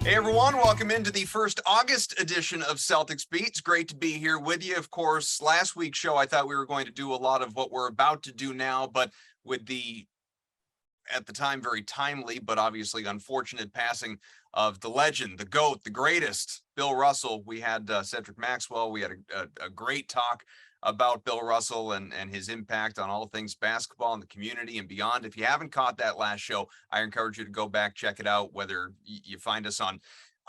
Hey everyone, welcome into the first August edition of Celtics Beat. It's great to be here with you. Of course, last week's show, I thought we were going to do a lot of what we're about to do now, but with the, at the time, very timely, but obviously unfortunate passing of the legend, the GOAT, the greatest, Bill Russell. We had Cedric Maxwell. We had a great talk about Bill Russell and his impact on all things basketball in the community and beyond. If you haven't caught that last show, I encourage you to go back, check it out, whether you find us on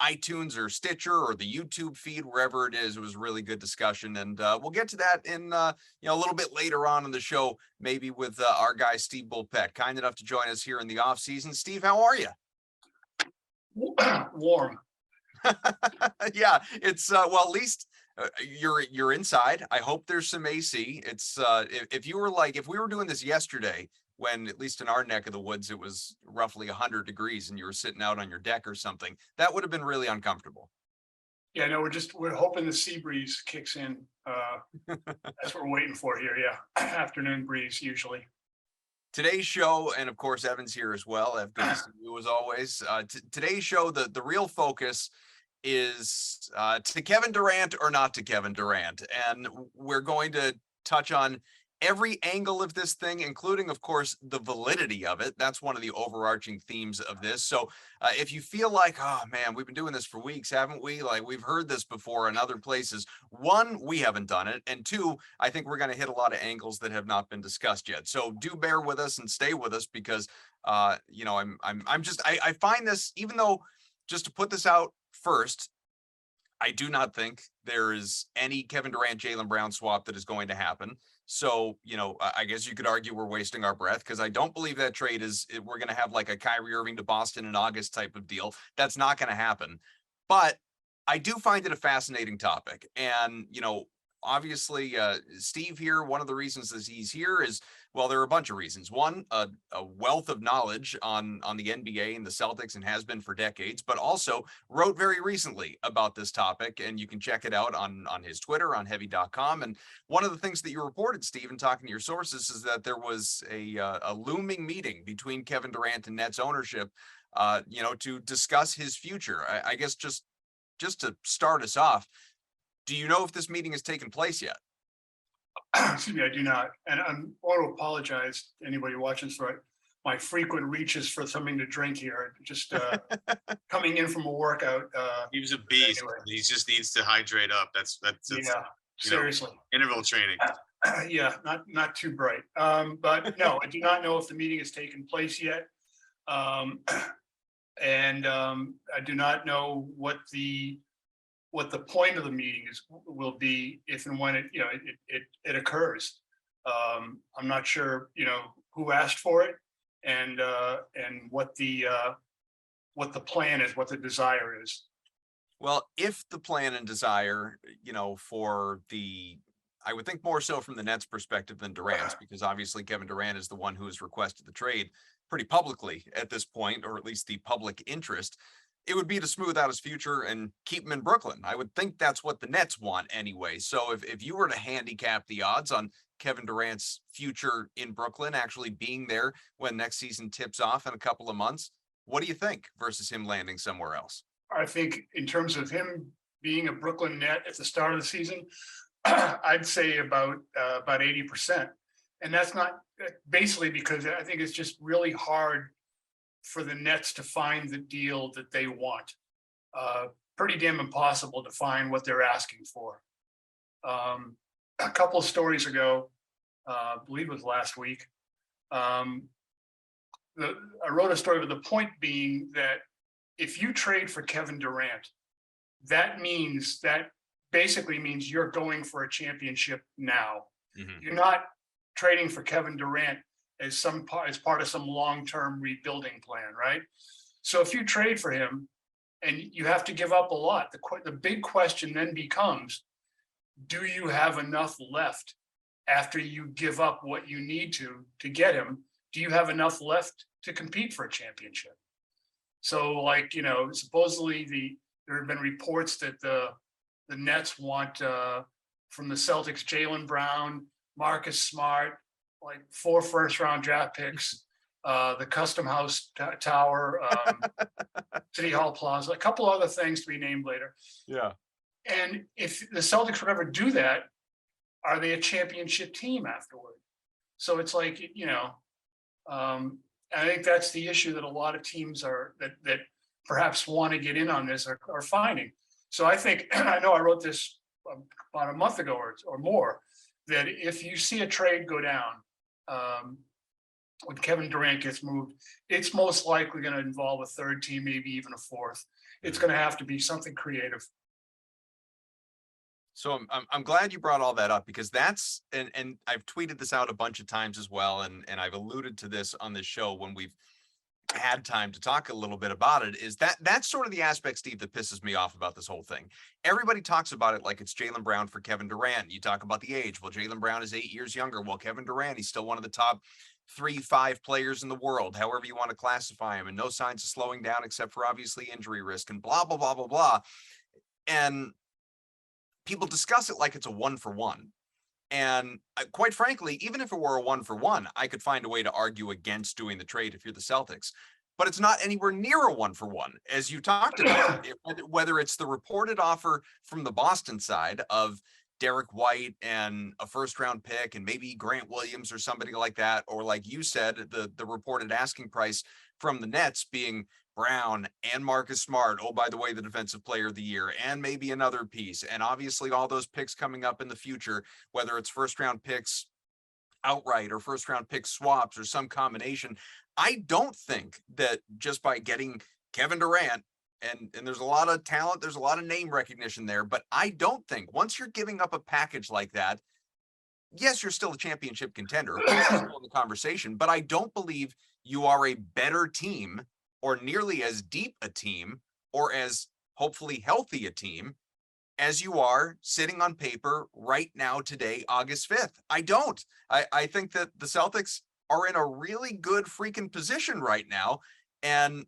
iTunes or Stitcher or the YouTube feed, wherever it is. It was a really good discussion. And we'll get to that in a little bit later on in the show, maybe with our guy, Steve Bulpett, kind enough to join us here in the off season. Steve, how are you? Warm. Yeah, it's well, at least you're inside. I hope there's some AC. It's if we were doing this yesterday, when at least in our neck of the woods it was roughly 100 degrees and you were sitting out on your deck or something, that would have been really uncomfortable. Yeah, no, we're hoping the sea breeze kicks in. That's what we're waiting for here. Yeah, afternoon breeze usually. Today's show, and of course Evan's here as well. Ev, good to see you as always. Today's show, the real focus is to Kevin Durant or not to Kevin Durant, and we're going to touch on every angle of this thing, including, of course, the validity of it. That's one of the overarching themes of this. So if you feel like, oh man, we've been doing this for weeks, haven't we? Like, we've heard this before in other places. One, we haven't done it. And two, I think we're going to hit a lot of angles that have not been discussed yet. So do bear with us and stay with us because, I find this, even though, just to put this out first, I do not think there is any Kevin Durant-Jaylen Brown swap that is going to happen. So, I guess you could argue we're wasting our breath because I don't believe that trade we're going to have like a Kyrie Irving to Boston in August type of deal. That's not going to happen. But I do find it a fascinating topic. And, obviously, Steve here, one of the reasons that he's here is, well, there are a bunch of reasons. One, a wealth of knowledge on the NBA and the Celtics and has been for decades, but also wrote very recently about this topic. And you can check it out on his Twitter, on heavy.com. And one of the things that you reported, Steve, in talking to your sources is that there was a looming meeting between Kevin Durant and Nets ownership, to discuss his future. I guess just to start us off, do you know if this meeting has taken place yet? Excuse me, I do not. And I want to apologize to anybody watching this, right? My frequent reaches for something to drink here, just coming in from a workout. He was a beast. Anyway. He just needs to hydrate up. That's yeah, seriously. Interval training. Yeah, not too bright. But no, I do not know if the meeting has taken place yet. And I do not know what the point of the meeting will be if and when it occurs. I'm not sure, who asked for it and what the plan is, what the desire is. Well, if the plan and desire, I would think more so from the Nets perspective than Durant's, because obviously Kevin Durant is the one who has requested the trade pretty publicly at this point, or at least the public interest. It would be to smooth out his future and keep him in Brooklyn. I would think that's what the Nets want anyway. So if you were to handicap the odds on Kevin Durant's future in Brooklyn actually being there when next season tips off in a couple of months, what do you think versus him landing somewhere else? I think in terms of him being a Brooklyn Net at the start of the season, I'd say about 80%. And that's not basically because I think it's just really hard for the Nets to find the deal that they want. Pretty damn impossible to find what they're asking for. A couple of stories ago, I believe it was last week, I wrote a story with the point being that if you trade for Kevin Durant, that basically means you're going for a championship now. Mm-hmm. You're not trading for Kevin Durant as part of some long-term rebuilding plan, right? So if you trade for him and you have to give up a lot, the big question then becomes, do you have enough left after you give up what you need to get him? Do you have enough left to compete for a championship? So supposedly there have been reports that the Nets want from the Celtics, Jaylen Brown, Marcus Smart, like 4 first-round draft picks, the Custom House Tower, City Hall Plaza, a couple other things to be named later. Yeah. And if the Celtics would ever do that, are they a championship team afterward? So it's like, I think that's the issue that a lot of teams that perhaps want to get in on this are finding. So I think, I know I wrote this about a month ago or more, that if you see a trade go down, when Kevin Durant gets moved, it's most likely going to involve a third team, maybe even a fourth. It's going to have to be something creative. So I'm glad you brought all that up, because that's, and I've tweeted this out a bunch of times as well, and I've alluded to this on this show when we've had time to talk a little bit about it, is that's sort of the aspect, Steve, that pisses me off about this whole thing. Everybody talks about it like it's Jaylen Brown for Kevin Durant. You talk about the age. Well, Jaylen Brown is 8 years younger. Well, Kevin Durant, he's still one of the top 3-5 players in the world, however you want to classify him, and no signs of slowing down except for obviously injury risk and blah, blah, blah, blah, blah. And people discuss it like it's a 1-for-1. And quite frankly, even if it were a 1-for-1, I could find a way to argue against doing the trade if you're the Celtics. But it's not anywhere near a 1-for-1, as you talked about. Whether it's the reported offer from the Boston side of Derek White and a first-round pick and maybe Grant Williams or somebody like that, or like you said, the reported asking price from the Nets being Brown and Marcus Smart. Oh, by the way, the defensive player of the year, and maybe another piece. And obviously all those picks coming up in the future, whether it's first-round picks outright or first-round pick swaps or some combination. I don't think that just by getting Kevin Durant, and there's a lot of talent, there's a lot of name recognition there, but I don't think once you're giving up a package like that, yes, you're still a championship contender, of course, you're still in the conversation, but I don't believe you are a better team or nearly as deep a team or as hopefully healthy a team as you are sitting on paper right now today, August 5th. I don't. I think that the Celtics are in a really good freaking position right now, and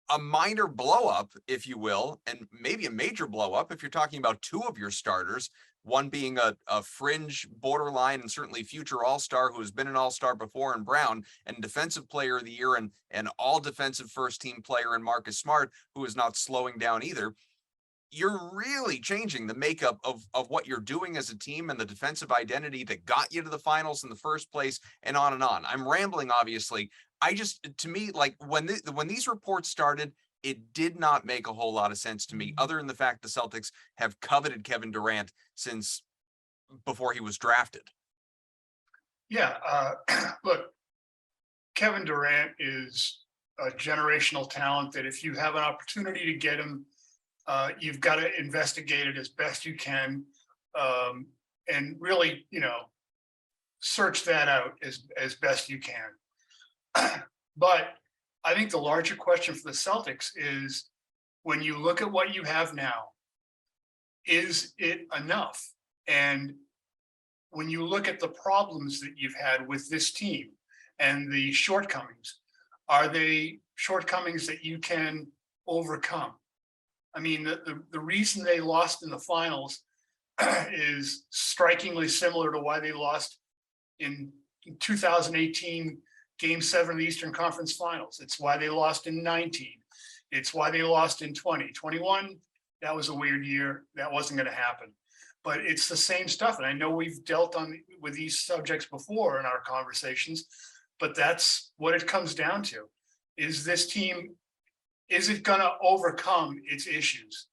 a minor blow up, if you will, and maybe a major blow up if you're talking about two of your starters, one being a fringe borderline and certainly future all-star who has been an all-star before in Brown, and defensive player of the year and all defensive first team player in Marcus Smart, who is not slowing down either. You're really changing the makeup of what you're doing as a team and the defensive identity that got you to the finals in the first place, and on and on. I'm rambling, obviously. To me, like when these reports started, it did not make a whole lot of sense to me, other than the fact the Celtics have coveted Kevin Durant since before he was drafted. Yeah, look, Kevin Durant is a generational talent that if you have an opportunity to get him, you've got to investigate it as best you can, and really, search that out as best you can. But I think the larger question for the Celtics is, when you look at what you have now, is it enough? And when you look at the problems that you've had with this team and the shortcomings, are they shortcomings that you can overcome? I mean, the reason they lost in the finals is strikingly similar to why they lost in 2018 Game 7 of the Eastern Conference Finals. It's why they lost in 19. It's why they lost in 2021. That was a weird year. That wasn't going to happen. But it's the same stuff. And I know we've dealt with these subjects before in our conversations, but that's what it comes down to. Is this team, is it going to overcome its issues?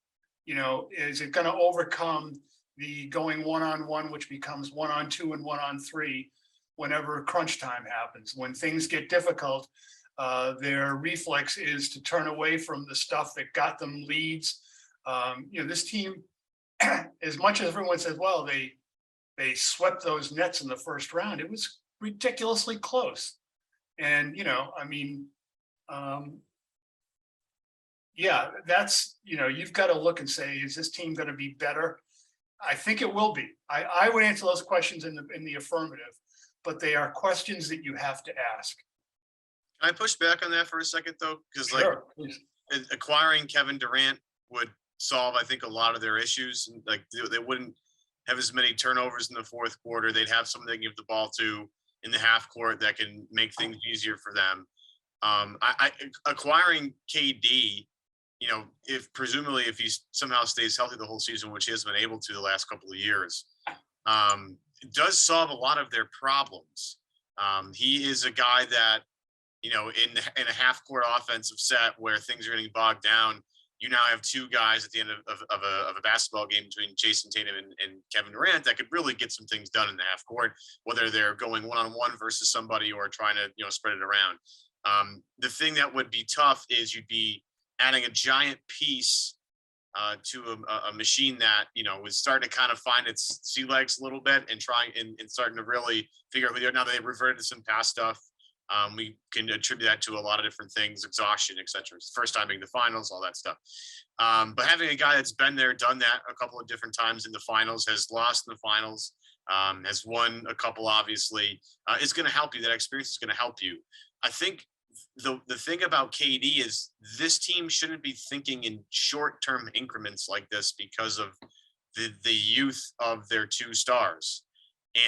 Is it going to overcome the going 1-on-1, which becomes 1-on-2 and 1-on-3 whenever crunch time happens? When things get difficult, their reflex is to turn away from the stuff that got them leads. This team, as much as everyone says, well, they swept those Nets in the first round, it was ridiculously close. And, yeah, that's, you've got to look and say, is this team going to be better? I think it will be. I would answer those questions in the affirmative, but they are questions that you have to ask. Can I push back on that for a second, though? Because Sure, acquiring Kevin Durant would solve, I think, a lot of their issues. Like they wouldn't have as many turnovers in the fourth quarter. They'd have someone they can give the ball to. in the half court that can make things easier for them. Acquiring KD, if presumably if he somehow stays healthy the whole season, which he has been able to the last couple of years, it does solve a lot of their problems. He is a guy that, in a half court offensive set where things are getting bogged down, you now have two guys at the end of a basketball game between Jason Tatum and Kevin Durant that could really get some things done in the half court, whether they're going one-on-one versus somebody or trying to, spread it around. The thing that would be tough is you'd be adding a giant piece to a machine that, was starting to kind of find its sea legs a little bit and trying and starting to really figure out who they are. Now they reverted to some past stuff. We can attribute that to a lot of different things, exhaustion, etc. First time being the finals, all that stuff. But having a guy that's been there, done that a couple of different times in the finals, has lost in the finals, has won a couple, obviously, is going to help you. That experience is going to help you. I think the thing about KD is this team shouldn't be thinking in short-term increments like this because of the youth of their two stars.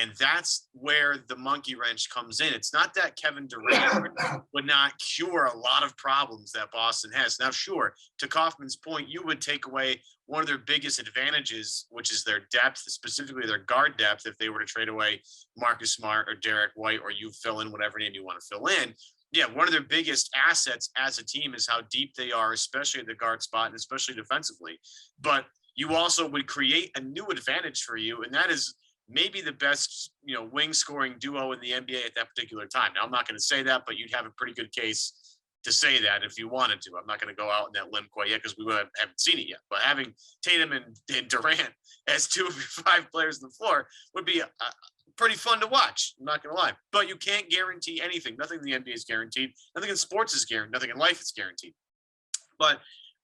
And that's where the monkey wrench comes in. It's not that Kevin Durant would not cure a lot of problems that Boston has. Now, sure, to Kaufman's point, you would take away one of their biggest advantages, which is their depth, specifically their guard depth, if they were to trade away Marcus Smart or Derek White, or you fill in whatever name you want to fill in. Yeah, one of their biggest assets as a team is how deep they are, especially at the guard spot and especially defensively. But you also would create a new advantage for you, and that is maybe the best, wing scoring duo in the NBA at that particular time. Now, I'm not going to say that, but you'd have a pretty good case to say that if you wanted to. I'm not going to go out on that limb quite yet because we haven't seen it yet. But having Tatum and Durant as two of your five players on the floor would be pretty fun to watch. I'm not going to lie. But you can't guarantee anything. Nothing in the NBA is guaranteed. Nothing in sports is guaranteed. Nothing in life is guaranteed. But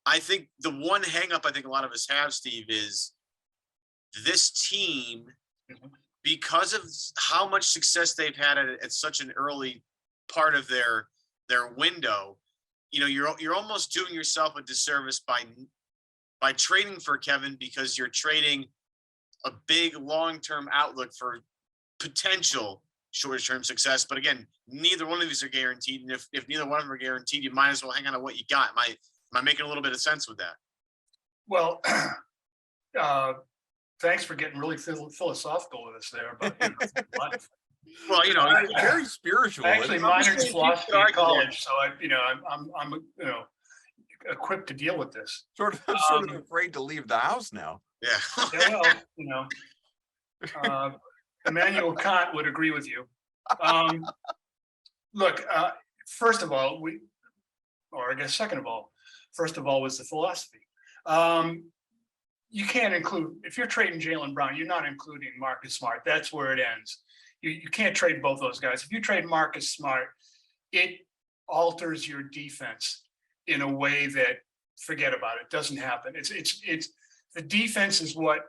I think the one hang up I think a lot of us have, Steve, is this team, because of how much success they've had at such an early part of their window, you're almost doing yourself a disservice by trading for Kevin, because you're trading a big long-term outlook for potential short-term success. But again, neither one of these are guaranteed. And if neither one of them are guaranteed, you might as well hang on to what you got. Am I making a little bit of sense with that? Well, thanks for getting really philosophical with us there, but well, very spiritual. I actually minored in philosophy at college, so I'm equipped to deal with this. Sort of afraid to leave the house now. Yeah, well, Immanuel Kant would agree with you. Look, first of all, second of all, first of all was the philosophy. You can't include, if you're trading Jaylen Brown, you're not including Marcus Smart. That's where it ends. You can't trade both those guys. If you trade Marcus Smart, it alters your defense in a way that, forget about it, doesn't happen. It's the defense is what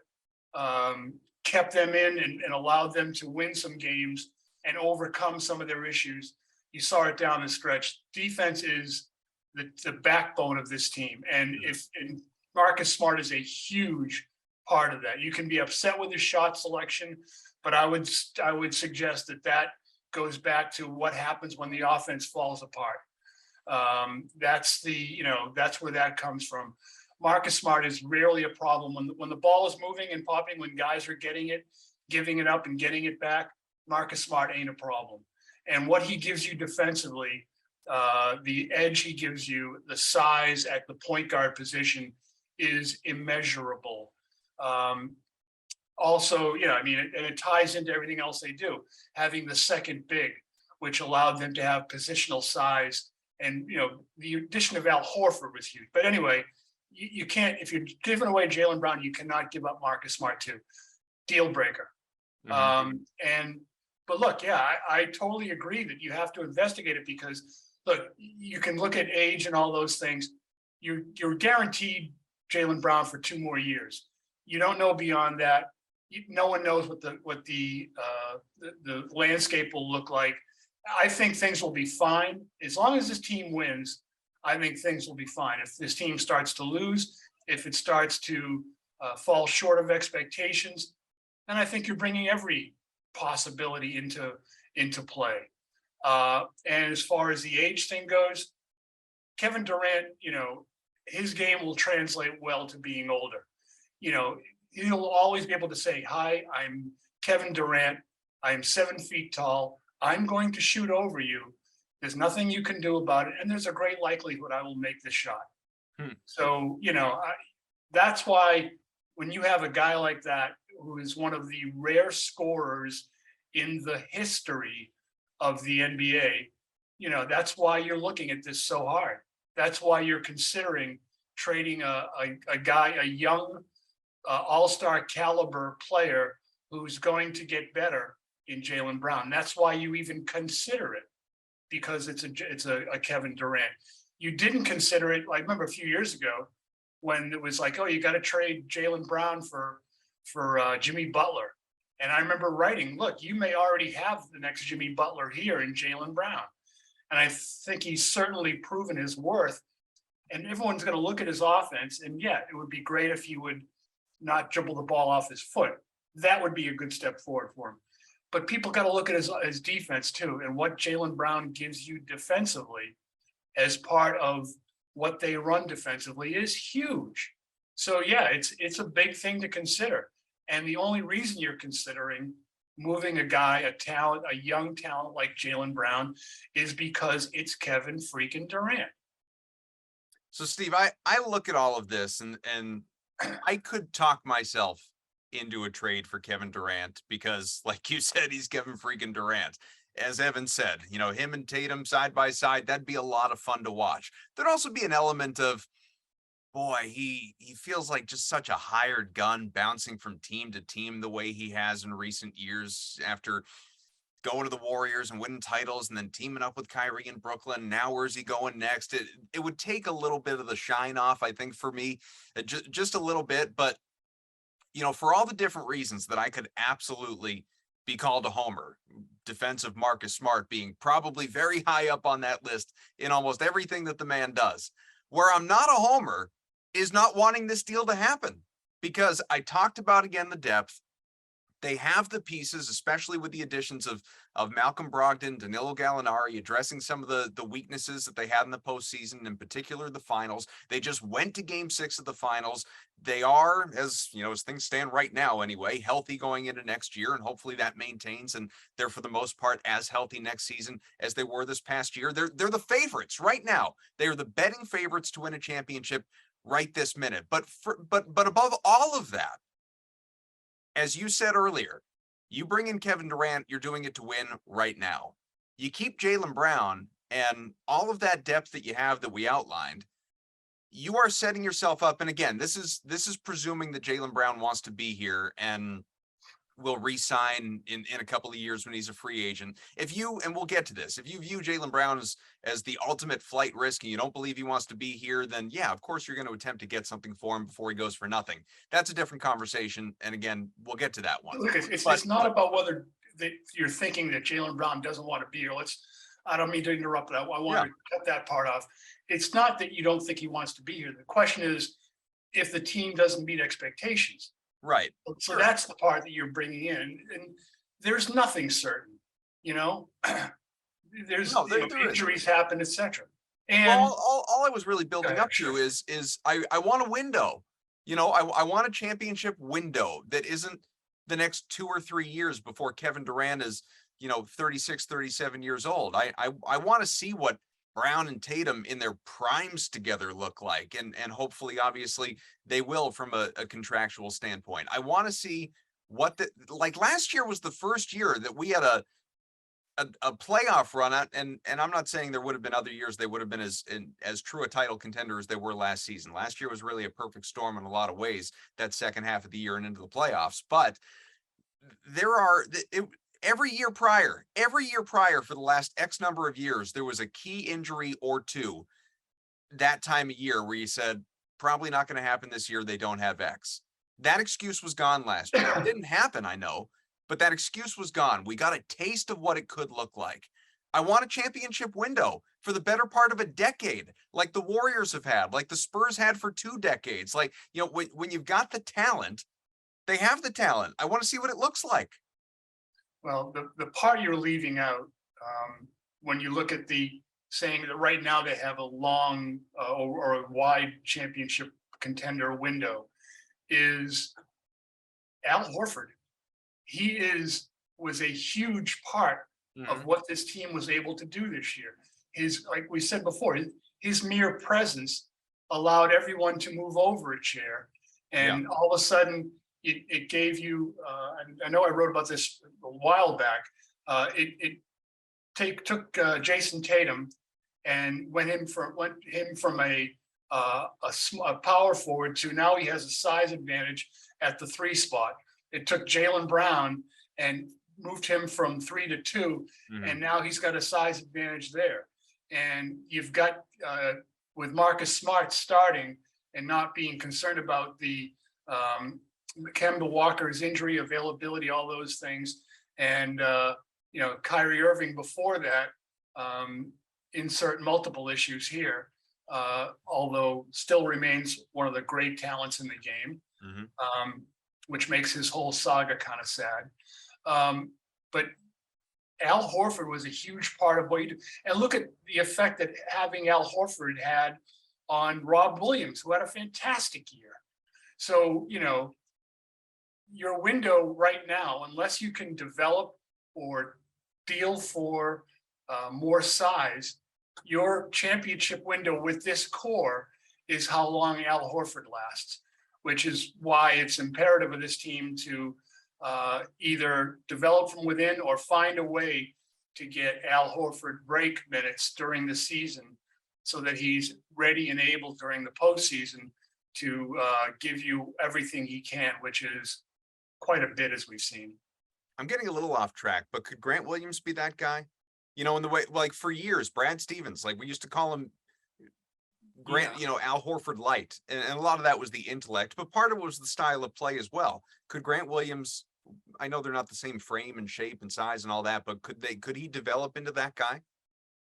kept them in and allowed them to win some games and overcome some of their issues. You saw it down the stretch. Defense is the backbone of this team. And Marcus Smart is a huge part of that. You can be upset with his shot selection, but I would suggest that goes back to what happens when the offense falls apart. That's where that comes from. Marcus Smart is rarely a problem when the ball is moving and popping, when guys are getting it, giving it up and getting it back. Marcus Smart ain't a problem. And what he gives you defensively, the edge he gives you, the size at the point guard position, is immeasurable. Also, it ties into everything else they do. Having the second big, which allowed them to have positional size, and the addition of Al Horford was huge. But anyway, you can't, if you're giving away Jaylen Brown, you cannot give up Marcus Smart too. Deal breaker. Mm-hmm. But look, I totally agree that you have to investigate it, because look, you can look at age and all those things. You're guaranteed Jaylen Brown for 2 more years. You don't know beyond that. No one knows what the landscape will look like. I think things will be fine as long as this team wins. I think things will be fine. If this team starts to lose, if it starts to fall short of expectations, then I think you're bringing every possibility into play. And as far as the age thing goes, Kevin Durant, his game will translate well to being older. He'll always be able to say, "Hi, I'm Kevin Durant. I'm 7 feet tall. I'm going to shoot over you. There's nothing you can do about it. And there's a great likelihood I will make the shot." So, that's why when you have a guy like that, who is one of the rare scorers in the history of the NBA, that's why you're looking at this so hard. That's why you're considering trading a young all-star caliber player who's going to get better in Jaylen Brown. That's why you even consider it, because it's a Kevin Durant. You didn't consider it. I remember a few years ago when it was like, "Oh, you got to trade Jaylen Brown for Jimmy Butler." And I remember writing, "Look, you may already have the next Jimmy Butler here in Jaylen Brown." And I think he's certainly proven his worth. And everyone's going to look at his offense. And yeah, it would be great if he would not dribble the ball off his foot. That would be a good step forward for him. But people got to look at his defense too, and what Jaylen Brown gives you defensively as part of what they run defensively is huge. So yeah, it's a big thing to consider. And the only reason you're considering moving a guy, a young talent like Jaylen Brown, is because it's Kevin freaking Durant. So Steve, I look at all of this and I could talk myself into a trade for Kevin Durant because, like you said, he's Kevin freaking Durant. As Evan said, him and Tatum side by side, that'd be a lot of fun to watch. There'd also be an element of, boy, he feels like just such a hired gun, bouncing from team to team the way he has in recent years after going to the Warriors and winning titles and then teaming up with Kyrie in Brooklyn. Now where's he going next? It would take a little bit of the shine off, I think, for me, just a little bit. But, for all the different reasons that I could absolutely be called a homer, defensive Marcus Smart being probably very high up on that list in almost everything that the man does. Where I'm not a homer is not wanting this deal to happen, because I talked about, again, the depth. They have the pieces, especially with the additions of Malcolm Brogdon, Danilo Gallinari, addressing some of the weaknesses that they had in the postseason, in particular the finals. They just went to Game 6 of the finals. They are, as things stand right now anyway, healthy going into next year, and hopefully that maintains, and they're for the most part as healthy next season as they were this past year. They're the favorites right now. They are the betting favorites to win a championship right this minute. But above all of that, as you said earlier, you bring in Kevin Durant, you're doing it to win right now. You keep Jaylen Brown and all of that depth that you have that we outlined, you are setting yourself up. And again, this is presuming that Jaylen Brown wants to be here and will re-sign in a couple of years when he's a free agent. And we'll get to this, if you view Jaylen Brown as the ultimate flight risk and you don't believe he wants to be here, then yeah, of course you're going to attempt to get something for him before he goes for nothing. That's a different conversation. And again, we'll get to that one. Look, it's not about whether you're thinking that Jaylen Brown doesn't want to be here. I don't mean to interrupt that. I want to cut that part off. It's not that you don't think he wants to be here. The question is if the team doesn't meet expectations. Right. So that's the part that you're bringing in, and there's nothing certain, there's injuries happen, etc. And all I was really building up to is I want a window, I want a championship window that isn't the next 2 or 3 years before Kevin Durant is, 36, 37 years old. I want to see what Brown and Tatum in their primes together look like. And hopefully, obviously, they will from a contractual standpoint. I want to see what like last year was the first year that we had a playoff run out. And I'm not saying there would have been other years they would have been as true a title contender as they were last season. Last year was really a perfect storm in a lot of ways, that second half of the year and into the playoffs. But every year prior for the last X number of years, there was a key injury or two that time of year where you said, probably not going to happen this year. They don't have X. That excuse was gone last year. It didn't happen, I know, but that excuse was gone. We got a taste of what it could look like. I want a championship window for the better part of a decade, like the Warriors have had, like the Spurs had for 2 decades. Like, when you've got the talent, they have the talent. I want to see what it looks like. Well, the part you're leaving out, when you look at the saying that right now they have a long or a wide championship contender window, is Al Horford. He was a huge part of what this team was able to do this year. Like we said before, his mere presence allowed everyone to move over a chair, and all of a sudden it gave you. I know I wrote about this a while back. It took Jason Tatum and went him from a power forward to now he has a size advantage at the 3 spot. It took Jaylen Brown and moved him from 3 to 2, and now he's got a size advantage there. And you've got with Marcus Smart starting and not being concerned about the Kemba Walker's injury availability, all those things, and Kyrie Irving before that. Insert multiple issues here, although still remains one of the great talents in the game, which makes his whole saga kind of sad. But Al Horford was a huge part of what you do. And look at the effect that having Al Horford had on Rob Williams, who had a fantastic year. So, your window right now, unless you can develop or deal for more size, your championship window with this core is how long Al Horford lasts, which is why it's imperative of this team to either develop from within or find a way to get Al Horford break minutes during the season so that he's ready and able during the postseason to give you everything he can, which is quite a bit, as we've seen. I'm getting a little off track, but could Grant Williams be that guy? In the way, like for years, Brad Stevens, like we used to call him Grant, Al Horford light. And a lot of that was the intellect, but part of it was the style of play as well. Could Grant Williams, I know they're not the same frame and shape and size and all that, but could he develop into that guy?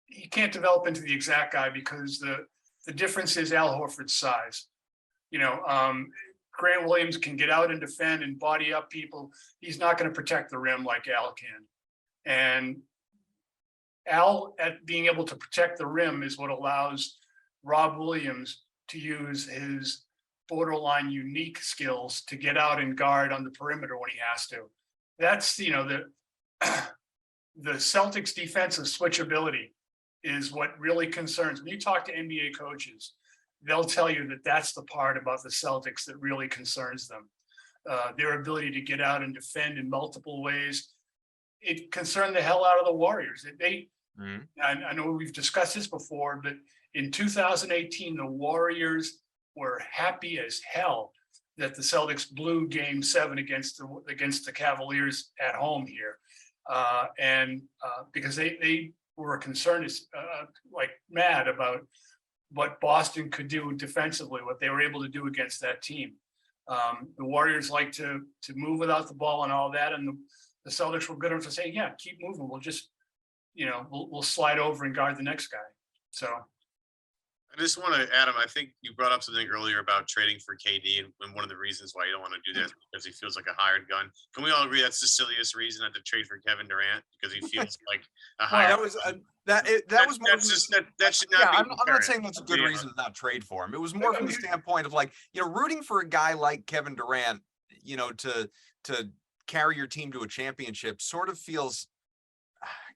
He can't develop into the exact guy because the difference is Al Horford's size. Grant Williams can get out and defend and body up people. He's not going to protect the rim like Al can. And Al, at being able to protect the rim, is what allows Rob Williams to use his borderline unique skills to get out and guard on the perimeter when he has to. That's, the Celtics defensive switchability is what really concerns. When you talk to NBA coaches, they'll tell you that that's the part about the Celtics that really concerns them. Their ability to get out and defend in multiple ways. It concerned the hell out of the Warriors. I know we've discussed this before, but in 2018, the Warriors were happy as hell that the Celtics blew Game 7 against the Cavaliers at home here, because they were concerned like mad about what Boston could do defensively, what they were able to do against that team. The Warriors like to move without the ball and all that, and the Celtics were good enough to say, "Yeah, keep moving. We'll just, we'll slide over and guard the next guy." So. I just want to, Adam, I think you brought up something earlier about trading for KD, and one of the reasons why you don't want to do that is because he feels like a hired gun. Can we all agree that's the silliest reason not to trade for Kevin Durant, because he feels like a hired gun? That should not be. I'm not saying that's a good reason to not trade for him. It was more from the standpoint of rooting for a guy like Kevin Durant, to carry your team to a championship sort of feels,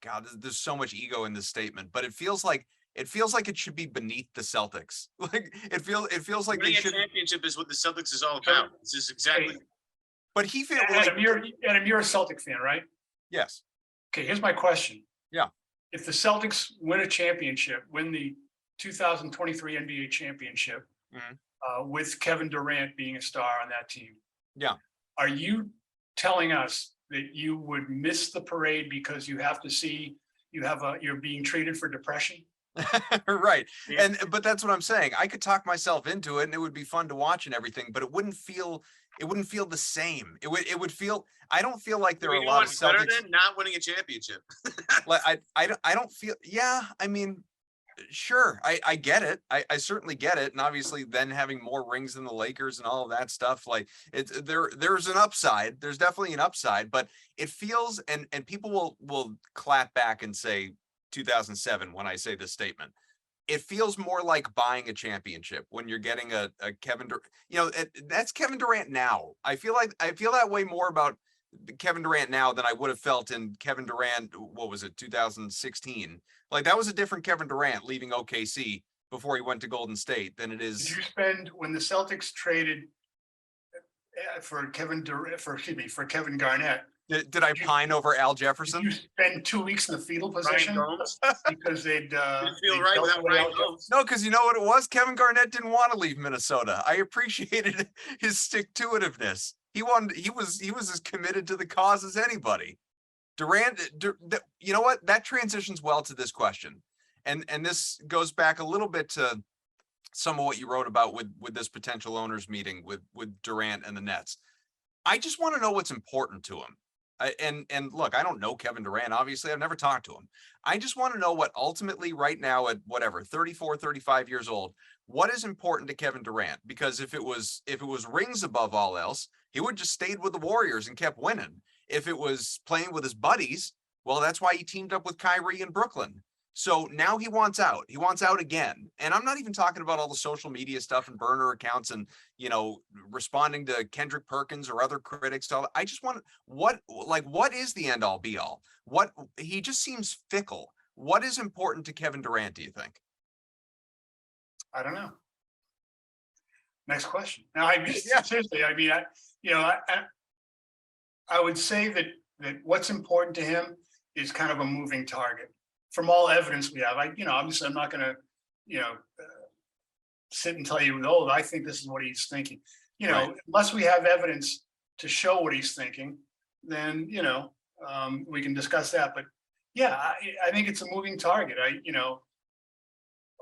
God, there's so much ego in this statement, but it feels like it should be beneath the Celtics. Like it feels like winning a championship is what the Celtics is all about. This is exactly. Hey, but he feels Adam, you're a Celtic fan, right? Yes. Okay, here's my question. Yeah. If the Celtics win a championship, win the 2023 NBA championship, with Kevin Durant being a star on that team, are you telling us that you would miss the parade because you have to see you're being treated for depression? Right. But that's what I'm saying. I could talk myself into it and it would be fun to watch and everything, but it wouldn't feel the same. It would feel, I don't feel like there are a lot of Celtics better than not winning a championship. like I don't feel, I mean, Sure, I get it. I certainly get it. And obviously then having more rings than the Lakers and all of that stuff, like there's an upside. There's definitely an upside, but it feels, and people will clap back and say 2007 when I say this statement. It feels more like buying a championship when you're getting a Kevin Durant, that's Kevin Durant now. I feel that way more about Kevin Durant now than I would have felt in Kevin Durant, what was it, 2016? Like that was a different Kevin Durant leaving OKC before he went to Golden State than it Did is. you spend when the Celtics traded for Kevin Durant for Kevin Garnett? Did I pine over Al Did Jefferson? you spend 2 weeks in the fetal Ryan position Gomes. because they'd Didn't feel they'd right dealt without away Ryan Al Jefferson? Gomes. No, because you know what it was? Kevin Garnett didn't want to leave Minnesota. I appreciated his stick-to-itiveness. He was as committed to the cause as anybody. Durant, you know what? That transitions well to this question. And this goes back a little bit to some of what you wrote about with this potential owners meeting with Durant and the Nets. I just want to know what's important to him. And look, I don't know Kevin Durant. Obviously, I've never talked to him. I just want to know what ultimately right now at whatever, 34, 35 years old, what is important to Kevin Durant? Because if it was rings above all else, he would just stayed with the Warriors and kept winning. If it was playing with his buddies, well, that's why he teamed up with Kyrie in Brooklyn. So now he wants out. He wants out again. And I'm not even talking about all the social media stuff and burner accounts and, responding to Kendrick Perkins or other critics. I just want what is the end all be all? What he just seems fickle. What is important to Kevin Durant, do you think? I don't know. Next question. Now, I mean, Yeah. seriously, I mean, I would say that what's important to him is kind of a moving target. From all evidence we have, obviously I'm not going to, sit and tell you, oh, I think this is what he's thinking. Right. Unless we have evidence to show what he's thinking, then we can discuss that. But yeah, I think it's a moving target.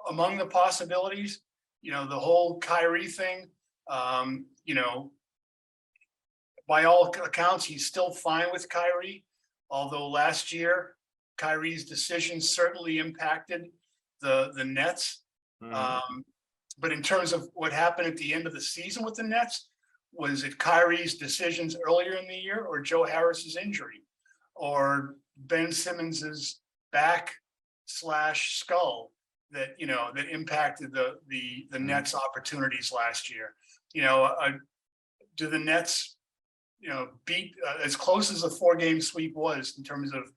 Among the possibilities, the whole Kyrie thing, by all accounts, he's still fine with Kyrie. Although last year, Kyrie's decisions certainly impacted the Nets. Mhm. But in terms of what happened at the end of the season with the Nets, was it Kyrie's decisions earlier in the year or Joe Harris's injury or Ben Simmons's back/skull that impacted the Nets opportunities last year? Do the Nets beat as close as a 4-game sweep was in terms of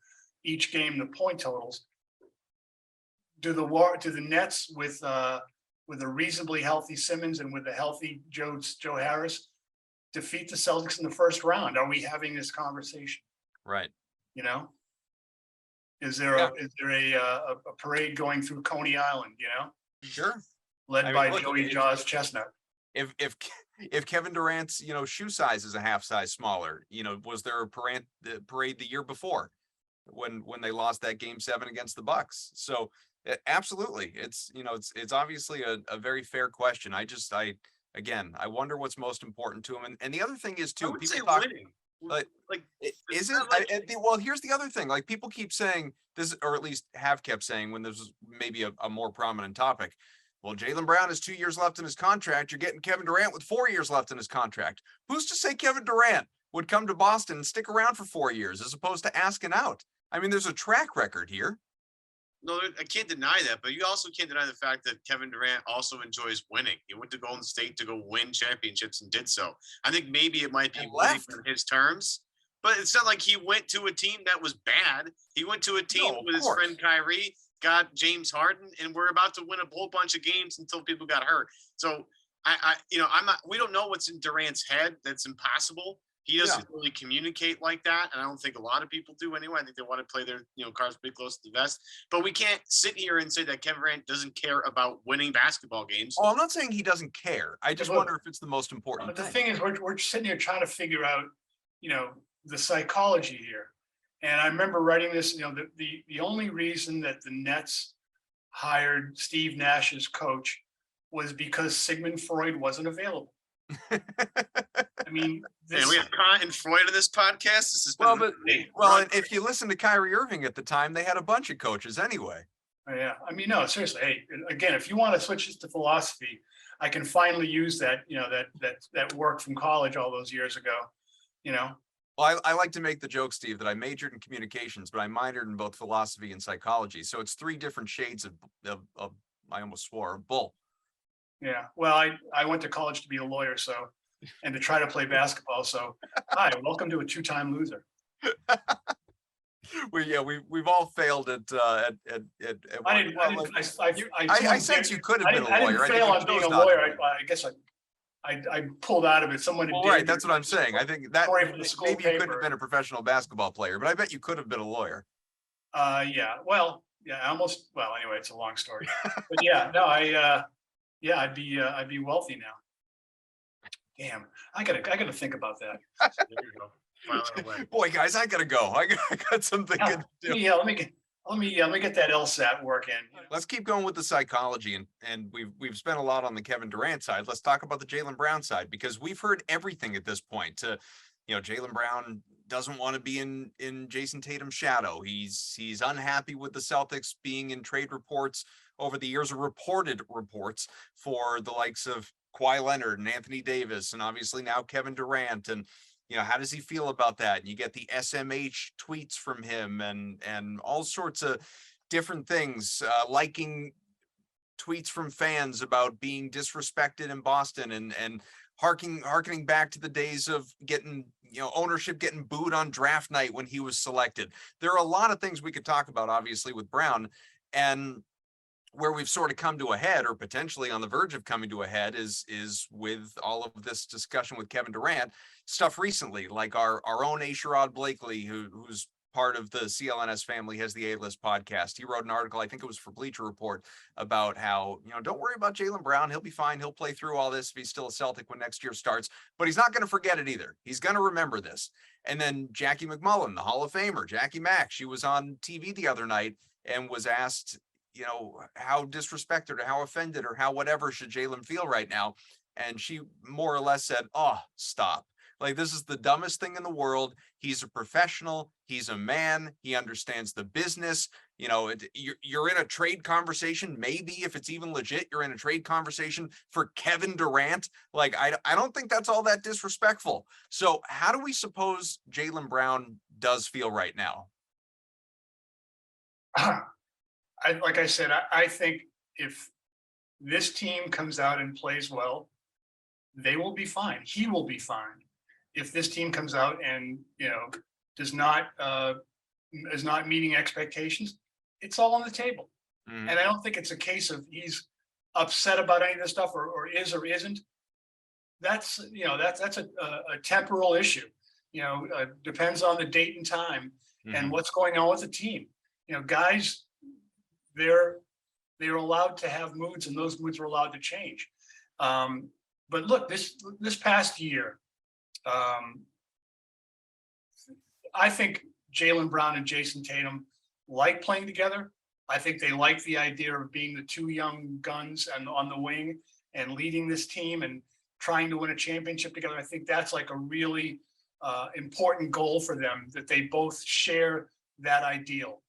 each game, the point totals? Do the Nets with a reasonably healthy Simmons and with a healthy Joe Harris defeat the Celtics in the first round? Are we having this conversation? Right. Is there a parade going through Coney Island? Sure. Led by Joey Jaws Chestnut. If Kevin Durant's shoe size is a half size smaller, was there a parade the year before when they lost that game 7 against the Bucks? So absolutely, it's obviously a very fair question. I wonder what's most important to him, and the other thing is too, I would say people talk, winning. like is it well, here's the other thing, like people keep saying this, or at least have kept saying when this was maybe a more prominent topic. Well, Jaylen Brown has 2 years left in his contract. You're getting Kevin Durant with 4 years left in his contract. Who's to say Kevin Durant would come to Boston and stick around for 4 years as opposed to asking out? I mean, there's a track record here. No, I can't deny that, but you also can't deny the fact that Kevin Durant also enjoys winning. He went to Golden State to go win championships and did so. I think maybe it might be winning on his terms, but it's not like he went to a team that was bad. He went to a team with his friend Kyrie, got James Harden, and we're about to win a whole bunch of games until people got hurt. So we don't know what's in Durant's head. That's impossible. He doesn't really communicate like that, and I don't think a lot of people do anyway. I think they want to play their cards pretty close to the vest. But we can't sit here and say that Kevin Durant doesn't care about winning basketball games. Oh, I'm not saying he doesn't care. I just wonder if it's the most important thing. The thing is, we're sitting here trying to figure out, the psychology here. And I remember writing this. The only reason that the Nets hired Steve Nash as coach was because Sigmund Freud wasn't available. I mean, we have Kant and Freud in this podcast. This is and if you listen to Kyrie Irving at the time, they had a bunch of coaches anyway. Yeah, I mean, no, seriously. Hey, again, if you want to switch this to philosophy, I can finally use that, that work from college all those years ago. You know, Well, I like to make the joke, Steve, that I majored in communications, but I minored in both philosophy and psychology. So it's three different shades of I almost swore, bull. yeah. Well, I went to college to be a lawyer, so and to try to play basketball. So, hi, welcome to a two-time loser. We've all failed at I didn't. I well, didn't. I sense you could have been a I didn't lawyer. I think fail you on being chose a not to lawyer. be. I guess I pulled out of it. Someone Well, did. right, that's what I'm saying. I think that Story from the school maybe you couldn't paper. have been a professional basketball player, but I bet you could have been a lawyer. Yeah. Well, yeah. Almost. Well, anyway, it's a long story. But yeah, no. Yeah, I'd be wealthy now. Damn, I gotta think about that. There you go. File it away. Boy, guys, I gotta go. I got something Yeah, to do. yeah, let me get that LSAT work in. Let's keep going with the psychology, and we've spent a lot on the Kevin Durant side. Let's talk about the Jaylen Brown side, because we've heard everything at this point. Jaylen Brown doesn't want to be in Jason Tatum's shadow. He's unhappy with the Celtics being in trade reports over the years, or reported reports for the likes of Kawhi Leonard and Anthony Davis, and obviously now Kevin Durant. And how does he feel about that? And you get the SMH tweets from him, and all sorts of different things, liking tweets from fans about being disrespected in Boston, and harkening back to the days of getting, ownership getting booed on draft night when he was selected. There are a lot of things we could talk about, obviously, with Brown. And where we've sort of come to a head, or potentially on the verge of coming to a head, is with all of this discussion with Kevin Durant stuff recently, like our own Sherrod Blakely, who's part of the CLNS family, has the A-List podcast. He wrote an article, I think it was for Bleacher Report, about how, don't worry about Jaylen Brown. He'll be fine. He'll play through all this if he's still a Celtic when next year starts, but he's not going to forget it either. He's going to remember this. And then Jackie McMullen, the Hall of Famer, Jackie Mack, she was on TV the other night and was asked, how disrespected or how offended or how whatever should Jaylen feel right now. And she more or less said, oh, stop. Like, this is the dumbest thing in the world. He's a professional. He's a man. He understands the business. You're in a trade conversation. Maybe if it's even legit, you're in a trade conversation for Kevin Durant. Like, I don't think that's all that disrespectful. So how do we suppose Jaylen Brown does feel right now? Like I said, I think if this team comes out and plays well, they will be fine. He will be fine. If this team comes out and is not meeting expectations, it's all on the table. Mm-hmm. And I don't think it's a case of he's upset about any of this stuff, or is or isn't. That's that's a temporal issue. Depends on the date and time, mm-hmm. and what's going on with the team. Guys, they're allowed to have moods, and those moods are allowed to change. But look, this past year, I think Jaylen Brown and Jason Tatum like playing together. I think they like the idea of being the two young guns and on the wing and leading this team and trying to win a championship together. I think that's like a really important goal for them, that they both share that ideal.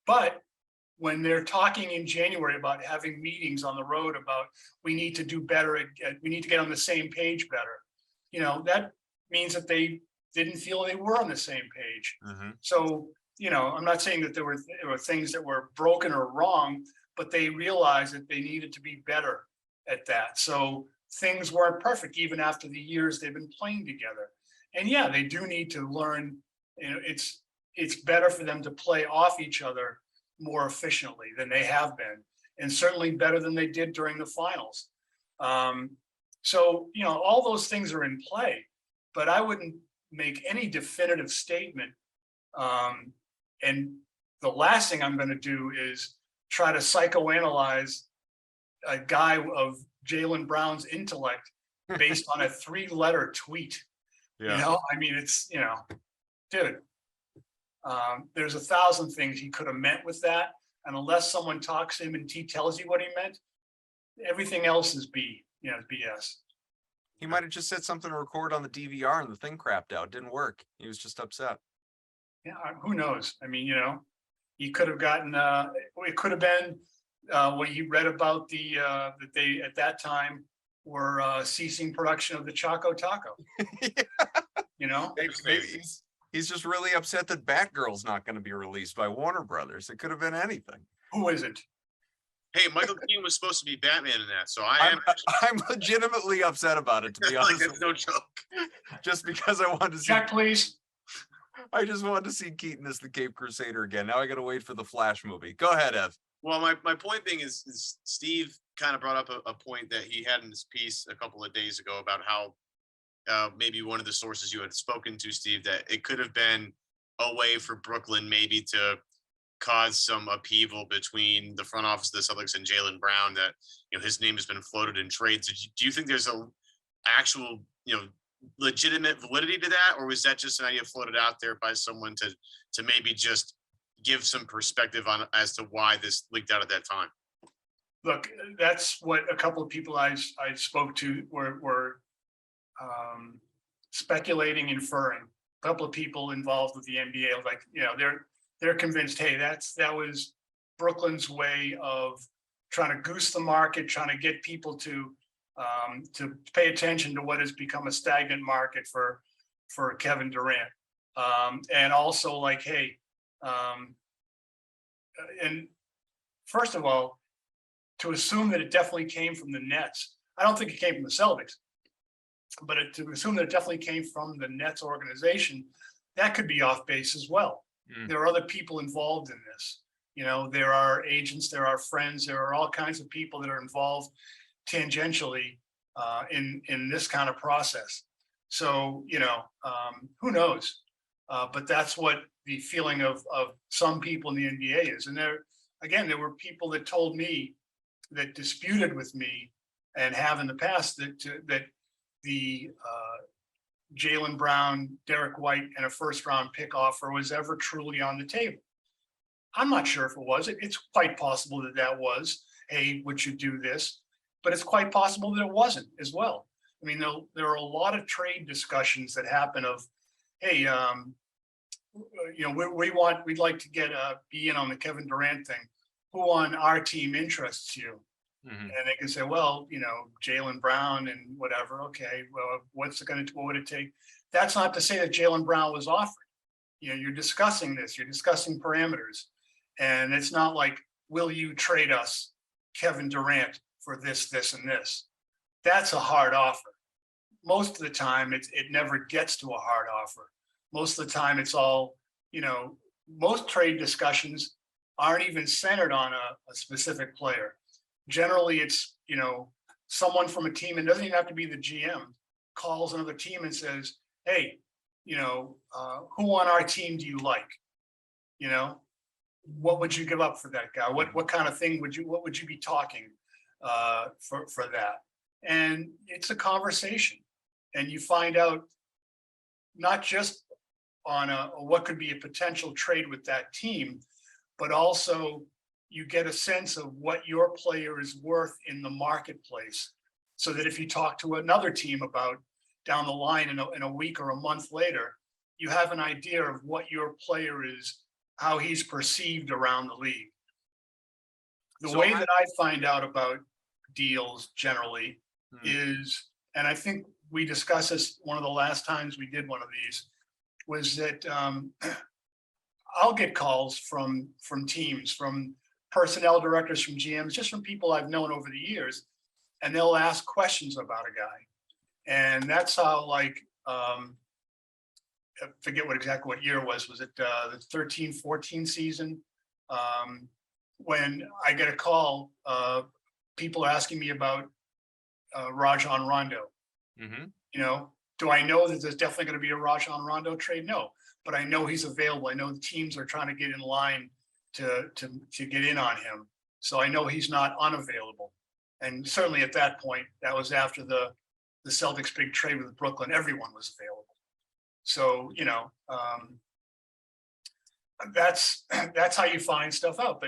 But when they're talking in January about having meetings on the road about we need to do better, we need to get on the same page better, that means that they didn't feel they were on the same page. Mm-hmm. So, I'm not saying that there were things that were broken or wrong, but they realized that they needed to be better at that. So things weren't perfect even after the years they've been playing together. And yeah, they do need to learn, it's better for them to play off each other more efficiently than they have been, and certainly better than they did during the finals. So, all those things are in play, but I wouldn't make any definitive statement. And the last thing I'm going to do is try to psychoanalyze a guy of Jaylen Brown's intellect based on a 3-letter tweet. Yeah. I mean, it's, dude, there's 1,000 things he could have meant with that. And unless someone talks to him and he tells you what he meant, everything else is BS. He might have just said something to record on the DVR and the thing crapped out. Didn't work. He was just upset. Yeah, who knows? I mean, He could have gotten, it could have been what you read about that they, at that time, were ceasing production of the Choco Taco, you know? Maybe he's just really upset that Batgirl's not going to be released by Warner Brothers. It could have been anything. Who isn't? Hey, Michael Keaton was supposed to be Batman in that, so I'm legitimately upset about it, to be honest. Like, that's no joke. Just because I wanted to see. Check, please. I just wanted to see Keaton as the Cape Crusader again. Now I got to wait for the Flash movie. Go ahead, Ev. Well, my point being is Steve kind of brought up a point that he had in his piece a couple of days ago about how maybe one of the sources you had spoken to, Steve, that it could have been a way for Brooklyn maybe to cause some upheaval between the front office of the Celtics and Jaylen Brown, that, you know, his name has been floated in trades. Do you think there's a actual, you know, legitimate validity to that, or was that just an idea floated out there by someone to maybe just give some perspective on as to why this leaked out at that time? Look, that's what a couple of people I spoke to were speculating, inferring. A couple of people involved with the NBA, like, you know, they're convinced, hey, that was Brooklyn's way of trying to goose the market, trying to get people to pay attention to what has become a stagnant market for Kevin Durant, and also like, hey, and first of all, to assume that it definitely came from the Nets, I don't think it came from the Celtics, but to assume that it definitely came from the Nets organization, that could be off base as well. There are other people involved in this. You know, there are agents, there are friends, there are all kinds of people that are involved tangentially in this kind of process. So, you know, who knows? But that's what the feeling of some people in the NBA is. And there were people that told me, that disputed with me and have in the past, that the Jaylen Brown, Derek White, and a first-round pick offer was ever truly on the table. I'm not sure if it was. It's quite possible that was, hey, would you do this? But it's quite possible that it wasn't as well. I mean, there are a lot of trade discussions that happen of, hey, you know, we'd like to be in on the Kevin Durant thing. Who on our team interests you? Mm-hmm. And they can say, well, you know, Jaylen Brown and whatever. Okay, well, what would it take? That's not to say that Jaylen Brown was offered. You know, you're discussing this, you're discussing parameters. And it's not like, will you trade us Kevin Durant for this, this, and this? That's a hard offer. Most of the time, it never gets to a hard offer. Most of the time, it's all, you know, most trade discussions aren't even centered on a specific player. Generally, it's, you know, someone from a team, and doesn't even have to be the GM, calls another team and says, hey, you know, who on our team do you like? You know, what would you give up for that guy? What kind of thing what would you be talking for that? And it's a conversation, and you find out not just on what could be a potential trade with that team, but also you get a sense of what your player is worth in the marketplace, so that if you talk to another team about down the line in a week or a month later, you have an idea of what your player is, how he's perceived around the league. The way that I find out about deals generally is, and I think we discussed this one of the last times we did one of these, was that I'll get calls from teams, from personnel directors, from GMs, just from people I've known over the years, and they'll ask questions about a guy. And that's how, like, I forget exactly what year it was it the 13-14 season? When I get a call, people are asking me about Rajon Rondo. Mm-hmm. You know, do I know that there's definitely going to be a Rajon Rondo trade? No, but I know he's available. I know the teams are trying to get in line to get in on him. So I know he's not unavailable. And certainly at that point, that was after the Celtics big trade with Brooklyn, everyone was available. So, you know, that's how you find stuff out.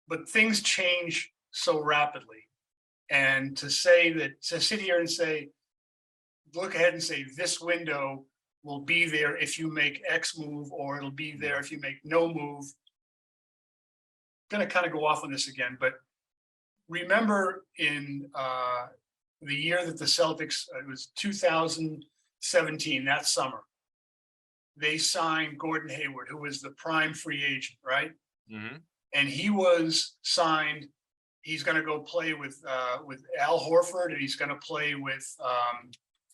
But things change so rapidly. And to sit here and say, look ahead and say, this window will be there if you make X move, or it'll be there if you make no move, going to kind of go off on this again, but remember in the year that the Celtics, it was 2017, that summer, they signed Gordon Hayward, who was the prime free agent, right? Mm-hmm. And he was signed. He's going to go play with Al Horford, and he's going to play with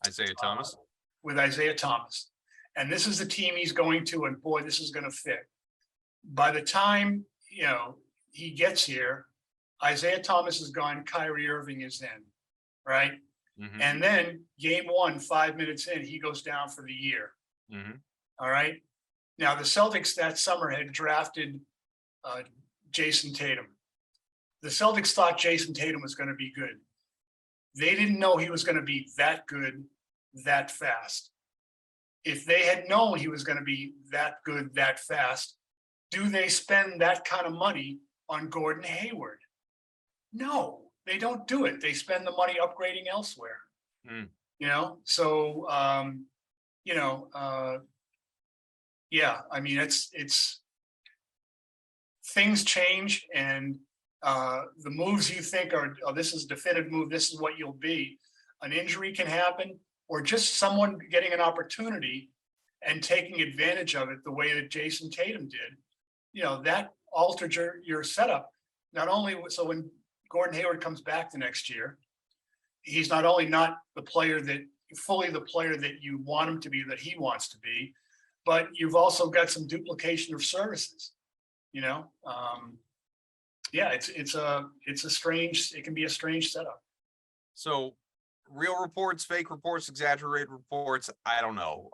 Isaiah Thomas. With Isaiah Thomas. And this is the team he's going to, and boy, this is going to fit. By the time, he gets here, Isaiah Thomas is gone, Kyrie Irving is in, right? Mm-hmm. And then game 1, 5 minutes in, he goes down for the year. Mm-hmm. All right. Now, the Celtics that summer had drafted Jason Tatum. The Celtics thought Jason Tatum was going to be good. They didn't know he was going to be that good, that fast. If they had known he was going to be that good, that fast, do they spend that kind of money on Gordon Hayward? No, they don't do it. They spend the money upgrading elsewhere. Mm. So, yeah, I mean, it's things change, and the moves you think are, oh, this is a definitive move, this is what you'll be. An injury can happen, or just someone getting an opportunity and taking advantage of it the way that Jason Tatum did. That altered your setup. Not only, so when Gordon Hayward comes back the next year, he's not only not fully the player that you want him to be, that he wants to be, but you've also got some duplication of services. Yeah, it can be a strange setup. So real reports, fake reports, exaggerated reports, I don't know.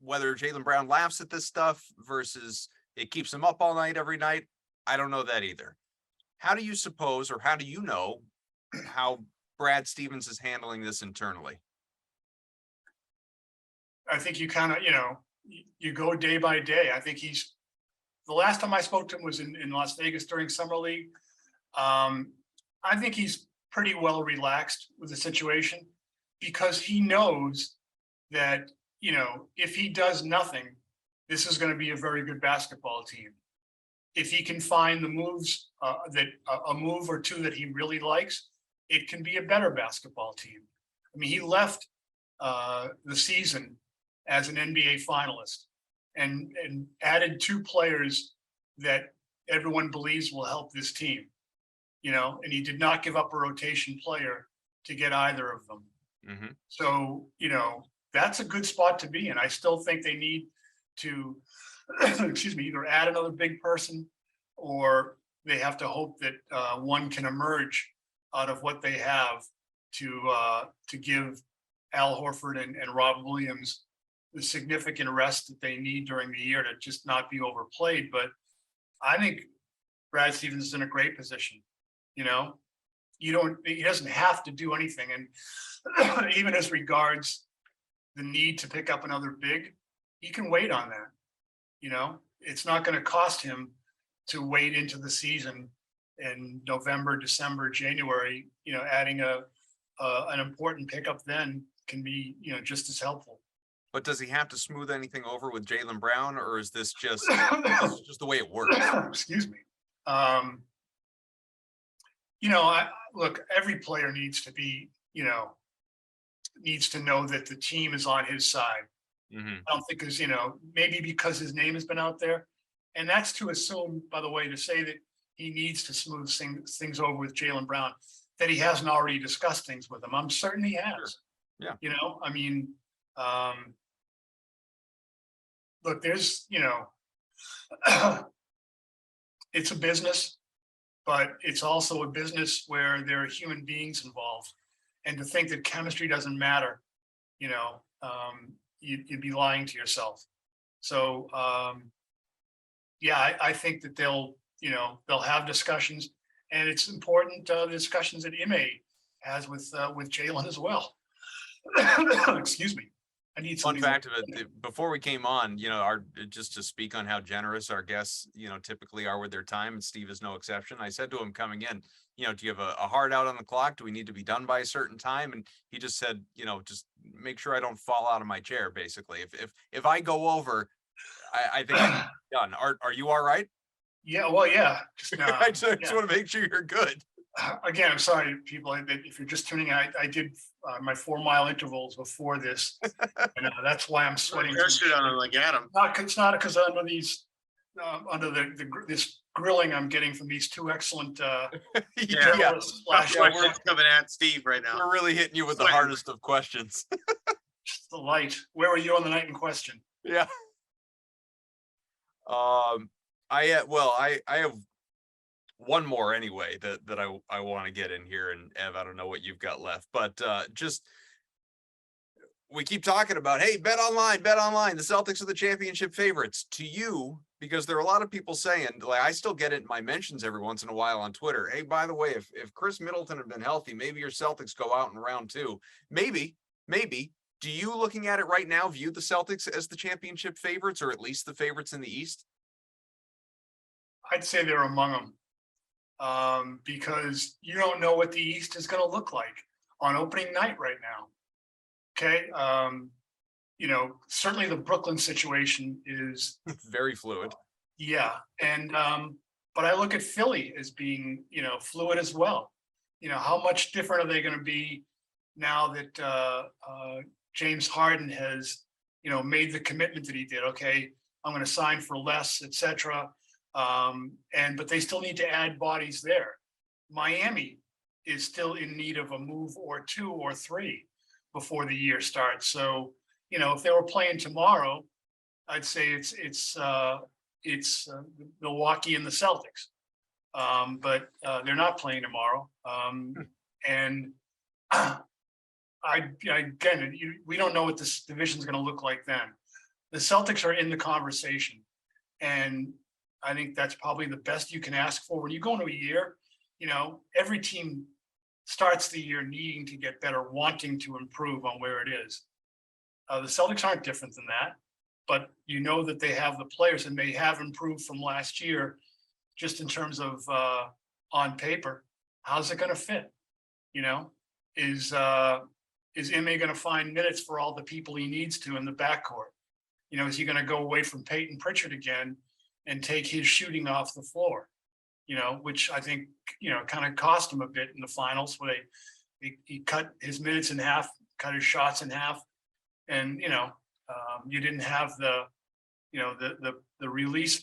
Whether Jaylen Brown laughs at this stuff versus it keeps him up all night every night, I don't know that either. How do you suppose, or how do you know how Brad Stevens is handling this internally? I think you kind of, you go day by day. I think the last time I spoke to him was in Las Vegas during Summer League. I think he's pretty well relaxed with the situation, because he knows that, if he does nothing, this is going to be a very good basketball team. If he can find the moves, a move or two that he really likes, it can be a better basketball team. I mean, he left the season as an NBA finalist and added 2 players that everyone believes will help this team, and he did not give up a rotation player to get either of them. Mm-hmm. So, that's a good spot to be in. I still think they need to, either add another big person, or they have to hope that one can emerge out of what they have to give Al Horford and Rob Williams the significant rest that they need during the year to just not be overplayed. But I think Brad Stevens is in a great position. He doesn't have to do anything. And even as regards the need to pick up another big, he can wait on that. It's not going to cost him to wait into the season in November, December, January. Adding an important pickup then can be, just as helpful. But does he have to smooth anything over with Jaylen Brown, or is this just the way it works? Excuse me. Look, every player needs to be, needs to know that the team is on his side. Mm-hmm. I don't think because, maybe because his name has been out there. And that's to assume, by the way, to say that he needs to smooth things over with Jaylen Brown, that he hasn't already discussed things with him. I'm certain he has. Sure. Yeah. I mean, look, there's, it's a business, but it's also a business where there are human beings involved. And to think that chemistry doesn't matter, you'd be lying to yourself. So, yeah, I think that they'll have discussions, and it's important, the discussions that Ime has with Jaylen as well. Excuse me. I need Fun fact of it, before we came on, just to speak on how generous our guests, typically are with their time, and Steve is no exception. I said to him coming in, do you have a hard out on the clock? Do we need to be done by a certain time? And he just said, just make sure I don't fall out of my chair, basically. If I go over, I think I'm done. Are you all right? Yeah, well, yeah. Just, I just yeah. want to make sure you're good. Again, I'm sorry, people, if you're just tuning in, I did my 4-mile intervals before this. And that's why I'm sweating. Pressured on him like Adam. It's not because under these, under this grilling I'm getting from these two excellent Yeah. journalists. We're coming at Steve right now. We're really hitting you with the hardest of questions. Just the light. Where were you on the night in question? Yeah. I have one more anyway that I want to get in here, and Ev, I don't know what you've got left, but just we keep talking about, hey, bet online, the Celtics are the championship favorites. To you, because there are a lot of people saying, like, I still get it in my mentions every once in a while on Twitter. Hey, by the way, if Chris Middleton had been healthy, maybe your Celtics go out in round 2. Maybe. Do you, looking at it right now, view the Celtics as the championship favorites, or at least the favorites in the East? I'd say they're among them, because you don't know what the East is going to look like on opening night right now. Okay. Certainly the Brooklyn situation is very fluid. Yeah. And, but I look at Philly as being, fluid as well. How much different are they going to be now that James Harden has, made the commitment that he did? Okay, I'm going to sign for less, etc. But they still need to add bodies there. Miami is still in need of a move or 2 or 3 before the year starts. So, if they were playing tomorrow, I'd say it's Milwaukee and the Celtics. But they're not playing tomorrow. And we don't know what this division is going to look like then. The Celtics are in the conversation, and I think that's probably the best you can ask for. When you go into a year, every team starts the year needing to get better, wanting to improve on where it is. The Celtics aren't different than that, but that they have the players, and they have improved from last year, just in terms of on paper. How's it going to fit? Is Ime going to find minutes for all the people he needs to in the backcourt? Is he going to go away from Peyton Pritchard again and take his shooting off the floor? Which I think, kind of cost him a bit in the finals, where he cut his minutes in half, cut his shots in half. And, you didn't have the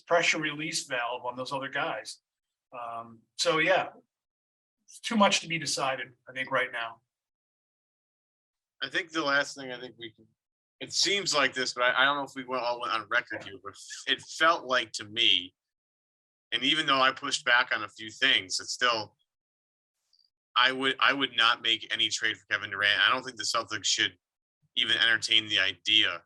pressure release valve on those other guys. So yeah, it's too much to be decided, I think, right now. I think the last thing it seems like this, but I don't know if we all went on record here, but it felt like to me, and even though I pushed back on a few things, it's still, I would not make any trade for Kevin Durant. I don't think the Celtics should even entertain the idea,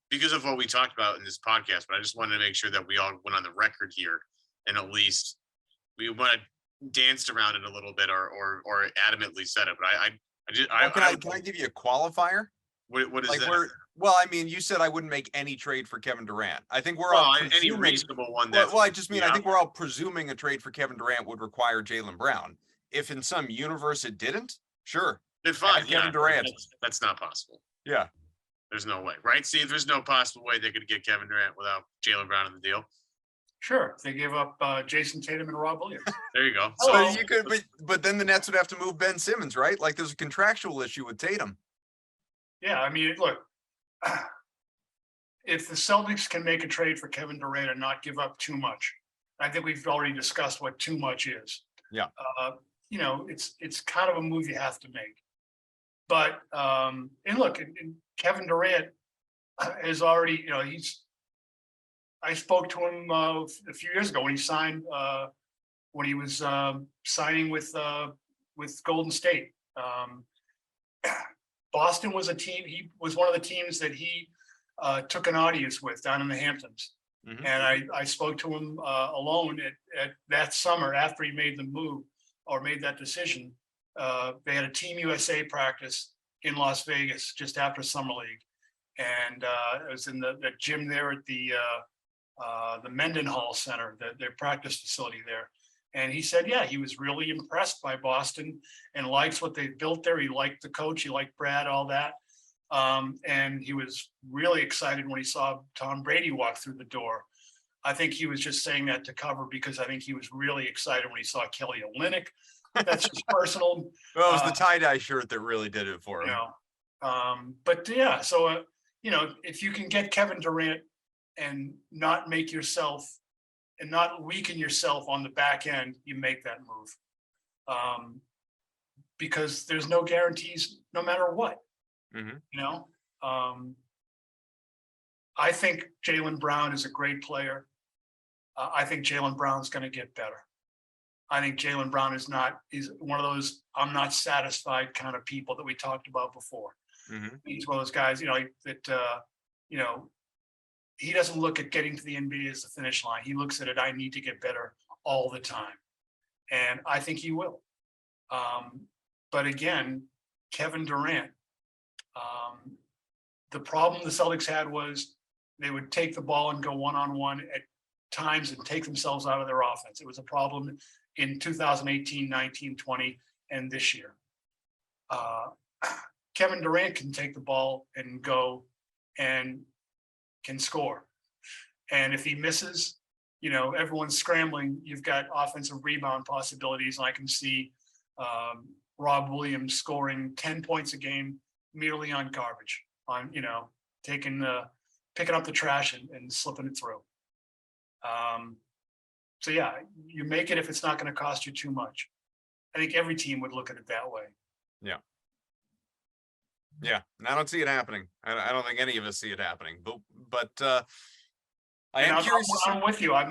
because of what we talked about in this podcast. But I just wanted to make sure that we all went on the record here, and at least we went danced around it a little bit, or adamantly said it. But Can I give you a qualifier? What is that? I mean, you said I wouldn't make any trade for Kevin Durant. I think we're all any reasonable one. I just mean, I think we're all presuming a trade for Kevin Durant would require Jaylen Brown. If in some universe it didn't, sure. Then fine. Kevin Durant. That's not possible. Yeah. There's no way, right? See, there's no possible way they could get Kevin Durant without Jaylen Brown in the deal. Sure, if they gave up Jason Tatum and Rob Williams. There you go. So you could, but then the Nets would have to move Ben Simmons, right? Like, there's a contractual issue with Tatum. Yeah, I mean, look, if the Celtics can make a trade for Kevin Durant and not give up too much, I think we've already discussed what too much is. Yeah. It's kind of a move you have to make. But and look, and Kevin Durant is already, I spoke to him a few years ago when he signed, when he was signing with Golden State. Boston was a team. He was one of the teams that he took an audience with down in the Hamptons. Mm-hmm. And I spoke to him alone at that summer after he made the move or made that decision. They had a Team USA practice in Las Vegas just after Summer League. And it was in the gym there at the Mendenhall Center, their practice facility there. And he said, yeah, he was really impressed by Boston and likes what they built there. He liked the coach. He liked Brad, all that. And he was really excited when he saw Tom Brady walk through the door. I think he was just saying that to cover because I think he was really excited when he saw Kelly Olynyk. That's just personal. Well, it was the tie-dye shirt that really did it for him. But yeah, so, if you can get Kevin Durant and not make yourself and not weaken yourself on the back end, you make that move. Because there's no guarantees no matter what, I think Jaylen Brown is a great player. I think Jaylen Brown's going to get better. I think Jaylen Brown is one of those I'm not satisfied kind of people that we talked about before. He's one of those guys, he doesn't look at getting to the NBA as the finish line. He looks at it, I need to get better all the time. And I think he will. But again, Kevin Durant, the problem the Celtics had was they would take the ball and go one-on-one at times and take themselves out of their offense. It was a problem in 2018, 19, 20, and this year. Kevin Durant can take the ball and go and can score. And if he misses, everyone's scrambling. You've got offensive rebound possibilities. And I can see Rob Williams scoring 10 points a game merely on garbage, on, picking up the trash and slipping it through. So yeah, you make it if it's not going to cost you too much. I think every team would look at it that way. Yeah. Yeah, and I don't see it happening. I don't think any of us see it happening. But I am curious. I'm with you. I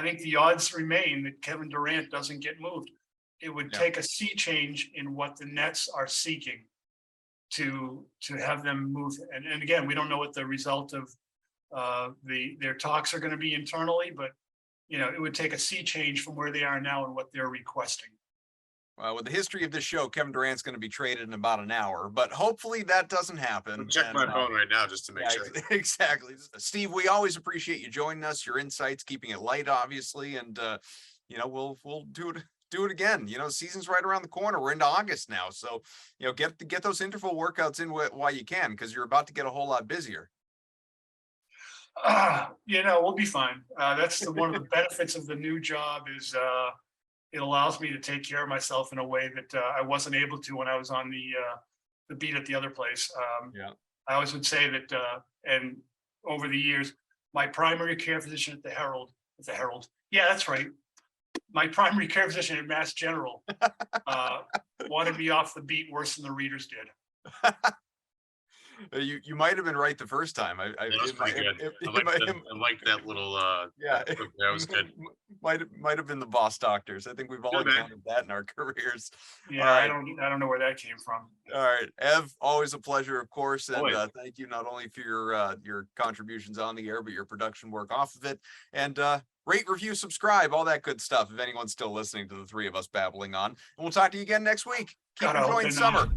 think the odds remain that Kevin Durant doesn't get moved. It would take a sea change in what the Nets are seeking to have them move. And again, we don't know what the result of their talks are going to be internally, but it would take a sea change from where they are now and what they're requesting. With the history of this show, Kevin Durant's going to be traded in about an hour, but hopefully that doesn't happen. I'll check my phone right now just to make sure. Exactly. Steve, we always appreciate you joining us, your insights, keeping it light, obviously. And, we'll do it again. Season's right around the corner. We're into August now. So, get those interval workouts in while you can, because you're about to get a whole lot busier. We'll be fine. That's one of the benefits of the new job is, it allows me to take care of myself in a way that I wasn't able to when I was on the beat at the other place. I always would say that, and over the years, my primary care physician at the Herald, yeah, that's right. My primary care physician at Mass General wanted me off the beat worse than the readers did. You might have been right the first time. That was pretty good. I like that little. That was good. Might have been the Boss Doctors. I think we've all encountered that in our careers. Yeah, right. I don't know where that came from. All right, Ev, always a pleasure, of course, and thank you not only for your contributions on the air, but your production work off of it. And rate, review, subscribe, all that good stuff. If anyone's still listening to the three of us babbling on, and we'll talk to you again next week. Keep enjoying summer.